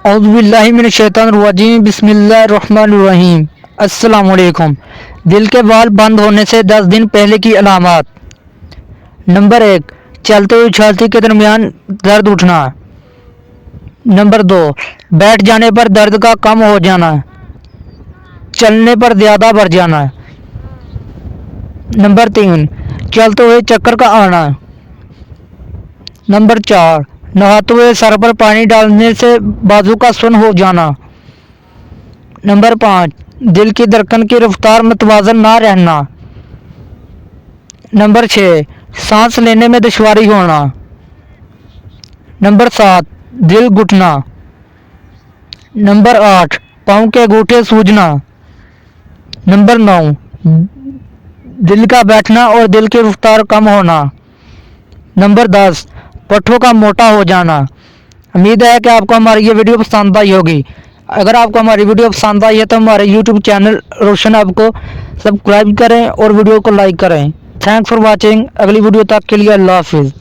औज़ुबिल्लाहिमिनश्शैतानिर्रजीम बिस्मिल्लाहिर्रहमानिर्रहीम। अस्सलाम वालेकुम। दिल के वाल्व बंद होने से 10 दिन पहले की अलामात। नंबर 1, चलते हुए छाती के दरमियान दर्द उठना। नंबर 2, बैठ जाने पर दर्द का कम हो जाना, चलने पर ज़्यादा बढ़ जाना। नंबर 3, चलते हुए चक्कर का आना। नंबर 4, नहाते हुए सर पर पानी डालने से बाजू का सुन हो जाना। नंबर 5, दिल की धड़कन की रफ्तार मतवाजन ना रहना। नंबर 6, सांस लेने में दुश्वारी होना। नंबर 7, दिल घुटना। नंबर 8, पाँव के अंगूठे सूजना। नंबर 9, दिल का बैठना और दिल की रफ्तार कम होना। नंबर 10, पट्ठों का मोटा हो जाना। उम्मीद है कि आपको हमारी ये वीडियो पसंद आई होगी। अगर आपको हमारी वीडियो पसंद आई है तो हमारे यूट्यूब चैनल रोशन हब को सब्सक्राइब करें और वीडियो को लाइक करें। Thanks for watching. अगली वीडियो तक के लिए अल्लाह हाफिज़।